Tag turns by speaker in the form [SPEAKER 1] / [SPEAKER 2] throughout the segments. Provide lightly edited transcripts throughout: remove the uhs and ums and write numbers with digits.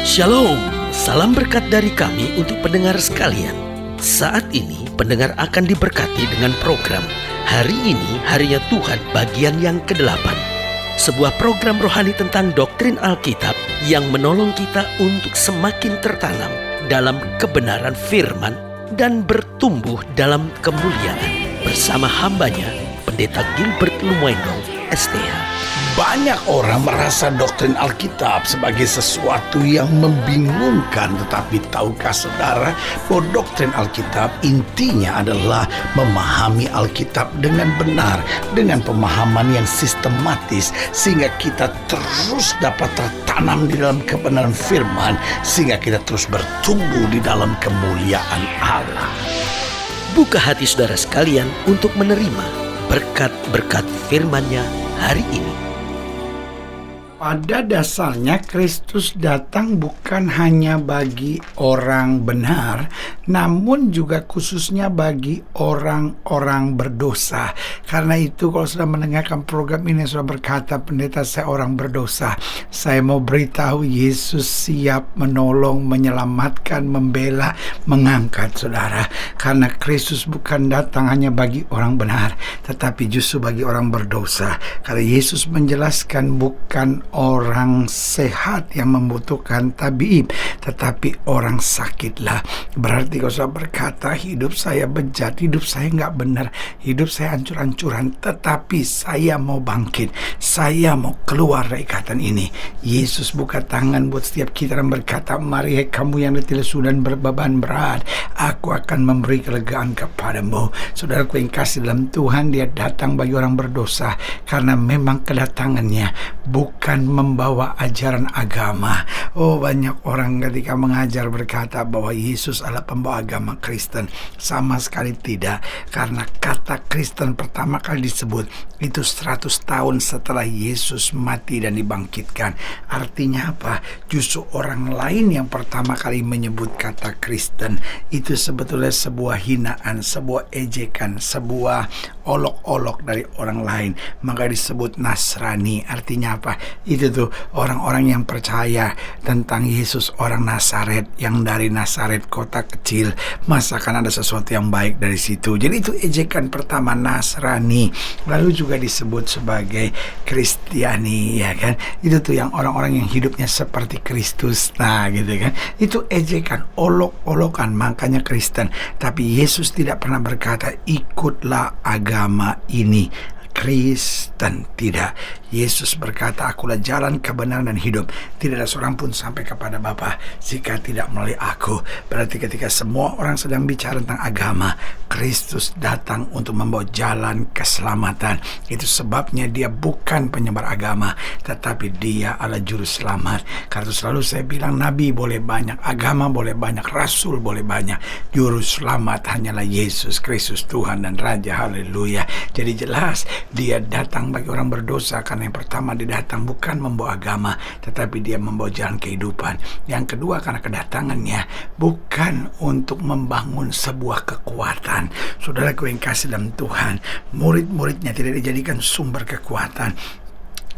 [SPEAKER 1] Shalom, salam berkat dari kami untuk pendengar sekalian. Saat ini pendengar akan diberkati dengan program Hari Ini Harinya Tuhan bagian yang ke-8. Sebuah program rohani tentang doktrin Alkitab yang menolong kita untuk semakin tertanam dalam kebenaran firman dan bertumbuh dalam kemuliaan. Bersama hambanya, Pendeta Gilbert Lumwendong, STH.
[SPEAKER 2] Banyak orang merasa doktrin Alkitab sebagai sesuatu yang membingungkan. Tetapi tahukah saudara bahwa doktrin Alkitab intinya adalah memahami Alkitab dengan benar, dengan pemahaman yang sistematis, sehingga kita terus dapat tertanam di dalam kebenaran firman, sehingga kita terus bertumbuh di dalam kemuliaan Allah.
[SPEAKER 1] Buka hati saudara sekalian untuk menerima berkat-berkat firman-Nya hari ini.
[SPEAKER 3] Pada dasarnya Kristus datang bukan hanya bagi orang benar, namun juga khususnya bagi orang-orang berdosa. Karena itu kalau sudah mendengarkan program ini, sudah berkata, pendeta saya orang berdosa, saya mau beritahu Yesus siap menolong, menyelamatkan, membela, mengangkat saudara. Karena Kristus bukan datang hanya bagi orang benar, tetapi justru bagi orang berdosa. Karena Yesus menjelaskan bukan orang sehat yang membutuhkan tabib, tetapi orang sakitlah. Berarti kalau saya berkata hidup saya bejat, hidup saya nggak benar, hidup saya hancur-hancuran, tetapi saya mau bangkit, saya mau keluar dari ikatan ini. Yesus buka tangan buat setiap kita dan berkata, mari hai kamu yang letih lesu dan berbeban berat, aku akan memberi kelegaan kepadamu. Saudaraku yang kasih dalam Tuhan, dia datang bagi orang berdosa karena memang kedatangannya bukan membawa ajaran agama. Banyak orang ketika mengajar berkata bahwa Yesus adalah pembawa agama Kristen. Sama sekali tidak. Karena kata Kristen pertama kali disebut itu 100 tahun setelah Yesus mati dan dibangkitkan. Artinya apa? Justru orang lain yang pertama kali menyebut kata Kristen. Itu sebetulnya sebuah hinaan, sebuah ejekan, sebuah olok-olok dari orang lain. Maka disebut Nasrani. Artinya apa? Itu tuh orang-orang yang percaya tentang Yesus orang Nazaret, yang dari Nazaret kota kecil, masa kan ada sesuatu yang baik dari situ. Jadi itu ejekan pertama, Nasrani. Lalu juga disebut sebagai Kristiani, ya kan? Itu tuh yang orang-orang yang hidupnya seperti Kristus. Nah gitu kan, itu ejekan, olok-olokan, makanya Kristen. Tapi Yesus tidak pernah berkata ikutlah agama ini, Kristen. Tidak. Yesus berkata, akulah jalan, kebenaran, dan hidup. Tidak ada seorang pun sampai kepada Bapa jika tidak melalui aku. Berarti ketika semua orang sedang bicara tentang agama, Kristus datang untuk membawa jalan keselamatan. Itu sebabnya dia bukan penyebar agama, tetapi dia adalah juru selamat. Karena itu selalu saya bilang, nabi boleh banyak, agama boleh banyak, rasul boleh banyak, juru selamat hanyalah Yesus Kristus, Tuhan dan Raja. Haleluya. Jadi jelas dia datang bagi orang berdosa. Karena yang pertama, dia datang bukan membawa agama, tetapi dia membawa jalan kehidupan. Yang kedua, karena kedatangannya bukan untuk membangun sebuah kekuatan. Saudaraku yang kasih dalam Tuhan, murid-muridnya tidak dijadikan sumber kekuatan.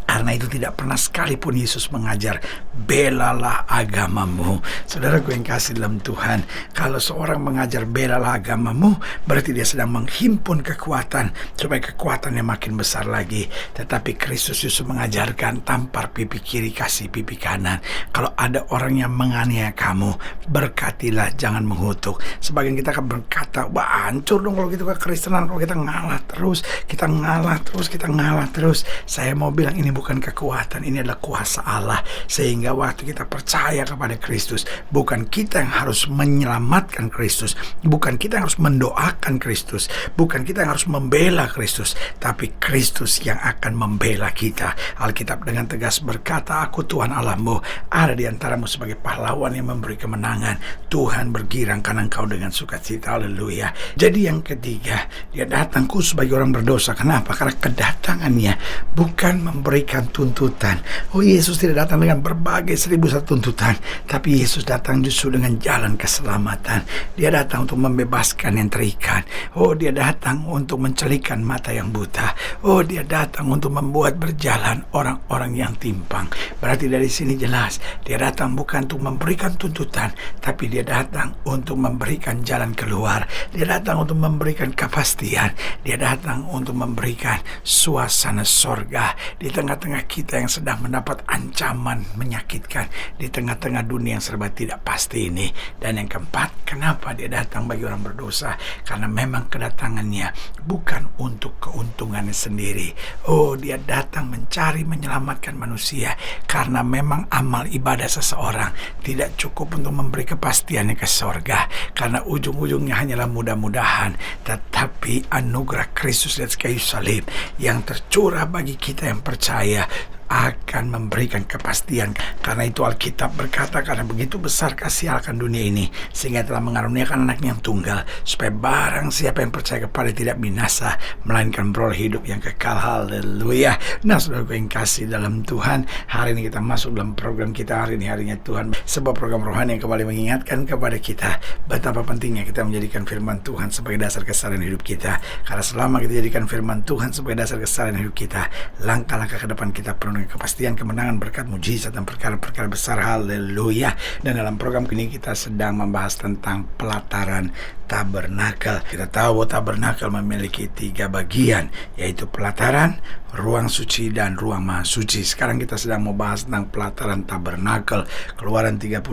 [SPEAKER 3] Karena itu tidak pernah sekalipun Yesus mengajar, belalah agamamu. Saudaraku yang kasih dalam Tuhan, kalau seorang mengajar belalah agamamu, berarti dia sedang menghimpun kekuatan, supaya kekuatannya makin besar lagi. Tetapi Kristus Yesus mengajarkan, tampar pipi kiri, kasih pipi kanan. Kalau ada orang yang menganiaya kamu, berkatilah, jangan mengutuk. Sebagian kita akan berkata, wah hancur dong kalau gitu kekristenan, kalau kita ngalah terus, kita ngalah terus. Saya mau bilang ini bukan kekuatan, ini adalah kuasa Allah. Sehingga waktu kita percaya kepada Kristus, bukan kita yang harus menyelamatkan Kristus, bukan kita yang harus mendoakan Kristus, bukan kita yang harus membela Kristus, tapi Kristus yang akan membela kita. Alkitab dengan tegas berkata, aku Tuhan Allahmu, ada di antaramu sebagai pahlawan yang memberi kemenangan. Tuhan bergirang kanan kau dengan sukacita. Haleluya. Jadi yang ketiga, dia datang khusus bagi orang berdosa. Kenapa? Karena kedatangannya bukan memberi memberikan tuntutan. Oh, Yesus tidak datang dengan berbagai 1001 tuntutan, tapi Yesus datang justru dengan jalan keselamatan. Dia datang untuk membebaskan yang terikat. Oh, dia datang untuk mencelikan mata yang buta. Oh, dia datang untuk membuat berjalan orang-orang yang timpang. Berarti dari sini jelas, dia datang bukan untuk memberikan tuntutan, tapi dia datang untuk memberikan jalan keluar. Dia datang untuk memberikan kepastian. Dia datang untuk memberikan suasana sorga di tengah-tengah kita yang sedang mendapat ancaman menyakitkan, di tengah-tengah dunia yang serba tidak pasti ini. Dan yang keempat, kenapa dia datang bagi orang berdosa? Karena memang kedatangannya bukan untuk keuntungannya sendiri. Oh, dia datang mencari menyelamatkan manusia, karena memang amal ibadah seseorang tidak cukup untuk memberi kepastiannya ke sorga, karena ujung-ujungnya hanyalah mudah-mudahan, tetapi anugerah Kristus di atas kayu salib yang tercurah bagi kita yang percaya akan memberikan kepastian. Karena itu Alkitab berkata, karena begitu besar kasih Allah akan dunia ini, sehingga telah mengaruniakan anaknya yang tunggal, supaya barang siapa yang percaya kepada tidak binasa, melainkan beroleh hidup yang kekal. Haleluya. Nah, saudara yang kasih dalam Tuhan, hari ini kita masuk dalam program kita. Hari ini harinya Tuhan, sebuah program rohani yang kembali mengingatkan kepada kita betapa pentingnya kita menjadikan firman Tuhan sebagai dasar keseharian hidup kita. Karena selama kita jadikan firman Tuhan sebagai dasar keseharian hidup kita, langkah-langkah ke depan kita penuh dengan kepastian, kemenangan, berkat, mujizat, dan perkara-perkara besar. Haleluya. Dan dalam program ini kita sedang membahas tentang pelataran tabernakel. Kita tahu bahwa tabernakel memiliki 3 bagian, yaitu pelataran, ruang suci, dan ruang maha suci. Sekarang kita sedang membahas tentang pelataran tabernakel. Keluaran 38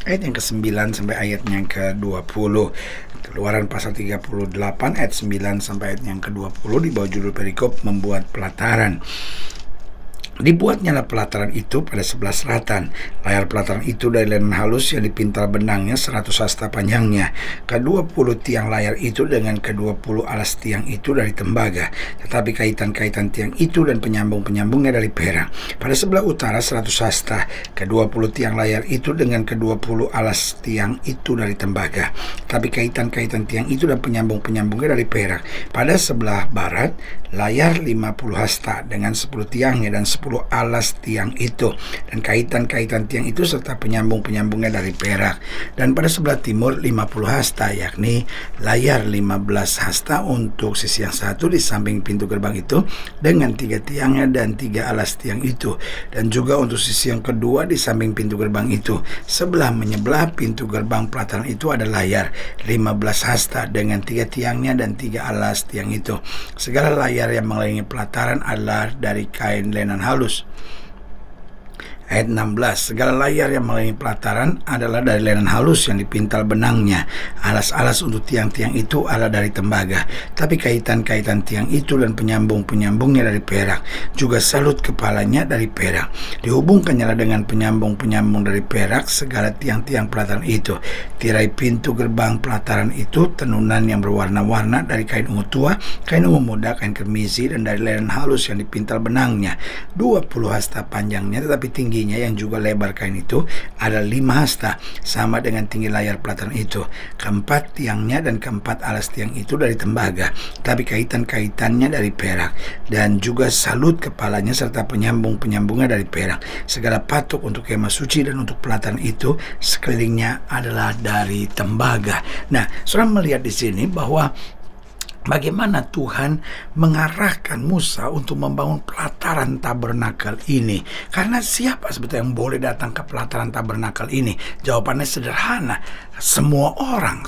[SPEAKER 3] ayat yang ke-9 sampai ayat yang ke-20. Keluaran pasal 38 ayat 9 sampai ayat yang ke-20 di bawah judul perikop membuat pelataran. Dibuatnya pelataran itu pada 11 selatan. Layar pelataran itu dari lenan halus yang dipintal benangnya 100 hasta panjangnya. Ke-20 tiang layar itu dengan ke-20 alas tiang itu dari tembaga. Tetapi kaitan-kaitan tiang itu dan penyambung-penyambungnya dari perak. Pada sebelah utara 100 hasta. Ke-20 tiang layar itu dengan ke-20 alas tiang itu dari tembaga. Tapi kaitan-kaitan tiang itu dan penyambung-penyambungnya dari perak. Pada sebelah barat layar 50 hasta dengan 10 tiangnya dan 10 alas tiang itu, dan kaitan-kaitan tiang itu serta penyambung-penyambungnya dari perak. Dan pada sebelah timur 50 hasta, yakni layar 15 hasta untuk sisi yang satu di samping pintu gerbang itu dengan 3 tiangnya dan 3 alas tiang itu, dan juga untuk sisi yang kedua di samping pintu gerbang itu. Sebelah menyebelah pintu gerbang pelataran itu ada layar 15 hasta dengan 3 tiangnya dan 3 alas tiang itu. Segala layar yang mengelilingi pelataran adalah dari kain lenan halus. Ayat 16, segala layar yang mengelilingi pelataran adalah dari lenan halus yang dipintal benangnya. Alas-alas untuk tiang-tiang itu adalah dari tembaga, tapi kaitan-kaitan tiang itu dan penyambung-penyambungnya dari perak. Juga salut kepalanya dari perak. Dihubungkannya dengan penyambung-penyambung dari perak segala tiang-tiang pelataran itu. Tirai pintu gerbang pelataran itu tenunan yang berwarna-warna dari kain ungu tua, kain ungu muda, kain kermisi, dan dari lenan halus yang dipintal benangnya. 20 hasta panjangnya, tetapi tinggi yang juga lebar kain itu ada 5 hasta, sama dengan tinggi layar pelataran itu. Keempat tiangnya dan keempat alas tiang itu dari tembaga, tapi kaitan-kaitannya dari perak, dan juga salut kepalanya serta penyambung-penyambungnya dari perak. Segala patok untuk kemah suci dan untuk pelataran itu sekelilingnya adalah dari tembaga. Nah, saudara melihat di sini bahwa bagaimana Tuhan mengarahkan Musa untuk membangun pelataran tabernakel ini. Karena siapa sebetulnya yang boleh datang ke pelataran tabernakel ini? Jawabannya sederhana. Semua orang,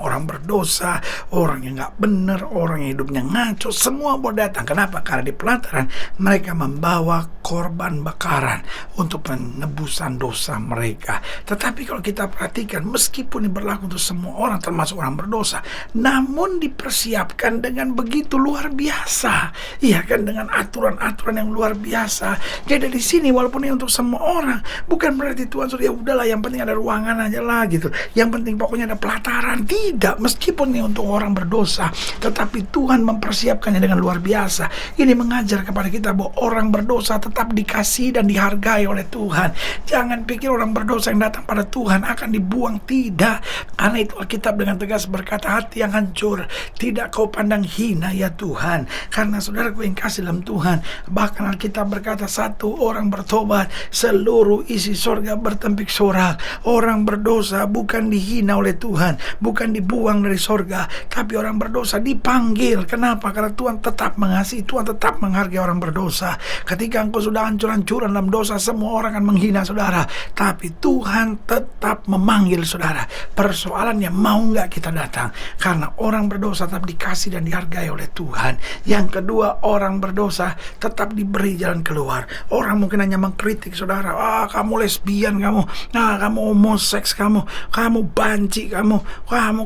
[SPEAKER 3] orang berdosa, orang yang gak benar, orang yang hidupnya ngaco, semua boleh datang. Kenapa? Karena di pelataran mereka membawa korban bakaran untuk penebusan dosa mereka. Tetapi kalau kita perhatikan, meskipun ini berlaku untuk semua orang, termasuk orang berdosa, namun dipersiapkan dengan begitu luar biasa. Iya kan, dengan aturan-aturan yang luar biasa. Jadi di sini walaupun ini untuk semua orang, bukan berarti Tuhan sudah ya udahlah yang penting ada ruangan aja lah gitu. Yang penting pokoknya ada pelataran. Tidak, meskipun ini untuk orang berdosa, tetapi Tuhan mempersiapkannya dengan luar biasa. Ini mengajar kepada kita bahwa orang berdosa tetap dikasihi dan dihargai oleh Tuhan. Jangan pikir orang berdosa yang datang pada Tuhan akan dibuang. Tidak. Karena itu Alkitab dengan tegas berkata, hati yang hancur tidak kau pandang hina ya Tuhan. Karena saudaraku yang kasih dalam Tuhan, bahkan Alkitab berkata satu orang bertobat, seluruh isi sorga bertempik sorak. Orang berdosa bukan dihina oleh Tuhan, bukan dibuang dari sorga, tapi orang berdosa dipanggil. Kenapa? Karena Tuhan tetap mengasihi, Tuhan tetap menghargai orang berdosa. Ketika engkau sudah hancur-hancuran dalam dosa, semua orang akan menghina saudara, tapi Tuhan tetap memanggil saudara. Persoalannya mau nggak kita datang? Karena orang berdosa tetap dikasih dan dihargai oleh Tuhan. Yang kedua, orang berdosa tetap diberi jalan keluar. Orang mungkin hanya mengkritik saudara, kamu lesbian, kamu homoseks, kamu banci, kamu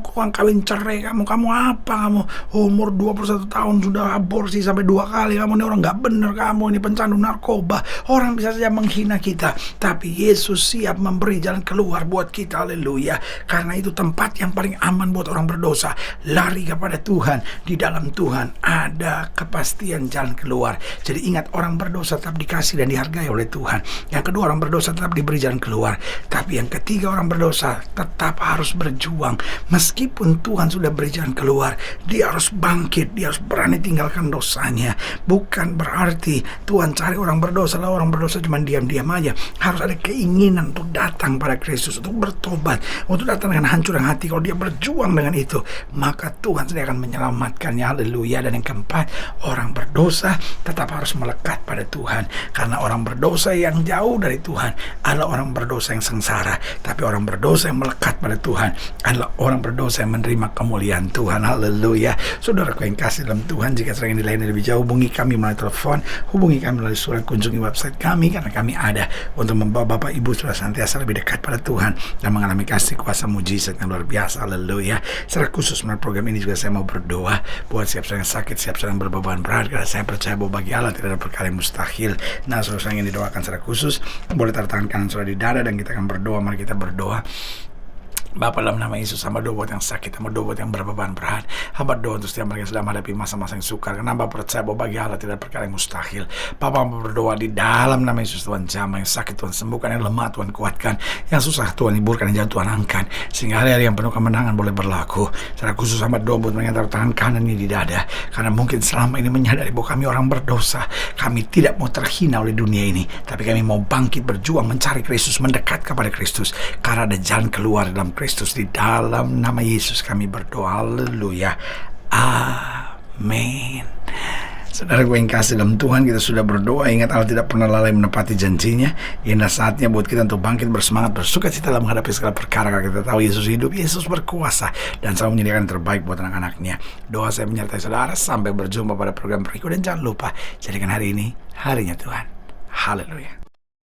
[SPEAKER 3] kurang kawin cerai, kamu apa, kamu umur 21 tahun sudah aborsi sampai 2 kali, kamu ini orang nggak bener, kamu ini pencandu narkoba. Orang bisa saja menghina kita, tapi Yesus siap memberi jalan keluar buat kita. Haleluya. Karena itu tempat yang paling aman buat orang berdosa. Lari kepada Tuhan. Di dalam Tuhan ada kepastian jalan keluar. Jadi ingat, orang berdosa tetap dikasih dan dihargai oleh Tuhan. Yang kedua, orang berdosa tetap diberi jalan keluar. Tapi yang ketiga, orang berdosa tetap harus berjuang. Meskipun Tuhan sudah beri jalan keluar, dia harus bangkit, dia harus berani tinggalkan dosanya. Bukan berarti Tuhan cari orang berdosa, lalu orang berdosa cuma diam-diam aja. Harus ada keinginan untuk datang pada Kristus, untuk bertobat, untuk datang dengan hancur hati. Kalau dia berjuang dengan itu, maka Tuhan sendiri akan menyelamatkannya. Haleluya. Dan yang keempat, orang berdosa tetap harus melekat pada Tuhan. Karena orang berdosa yang jauh dari Tuhan adalah orang berdosa yang sengsara. Tapi orang berdosa yang melekat pada Tuhan adalah orang berdosa yang menerima kemuliaan Tuhan. Haleluya. Saudaraku yang kasih dalam Tuhan, jika sedang dilayani lebih jauh, hubungi kami melalui telepon, hubungi kami melalui surat, kunjungi website kami, karena kami ada untuk membawa Bapak Ibu sudah senantiasa lebih dekat pada Tuhan dan mengalami kasih kuasa mujizat yang luar biasa. Haleluya. Secara khusus melalui program ini juga saya mau berdoa buat siap sedang sakit, siap sedang berbeban berat, karena saya percaya bahwa bagi Allah tidak ada perkara yang mustahil. Nah, saudara saya ingin didoakan secara khusus, boleh taruh tangan kanan saudara di dada dan kita akan berdoa. Mari kita berdoa. Bapa, dalam nama Yesus, hamba doa buat yang sakit, hamba doa buat yang berbeban berat, hamba doa untuk setiap mereka yang sedang menghadapi masa-masa yang sukar, karena hamba percaya bahwa bagi Allah tidak ada perkara yang mustahil. Bapa, hamba berdoa di dalam nama Yesus, Tuhan jamah yang sakit Tuhan sembuhkan, yang lemah Tuhan kuatkan, yang susah Tuhan hiburkan, yang jatuh Tuhan angkat, sehingga hari-hari yang penuh kemenangan boleh berlaku. Secara khusus hamba doa buat mereka yang taruh tangan kanan ini di dada, karena mungkin selama ini menyadari bahwa kami orang berdosa, kami tidak mau terhina oleh dunia ini, tapi kami mau bangkit berjuang mencari Kristus, mendekat kepada Kristus, karena ada jalan keluar dalam Kristus. Di dalam nama Yesus kami berdoa. Haleluya. Amin. Saudara gue yang kasih dalam Tuhan, kita sudah berdoa. Ingat, Allah tidak pernah lalai menepati janjinya. Inilah saatnya buat kita untuk bangkit, bersemangat, bersuka cita dalam menghadapi segala perkara. Karena kita tahu Yesus hidup, Yesus berkuasa, dan selalu menyediakan yang terbaik buat anak-anaknya. Doa saya menyertai saudara. Sampai berjumpa pada program berikut. Dan jangan lupa, jadikan hari ini harinya Tuhan. Haleluya.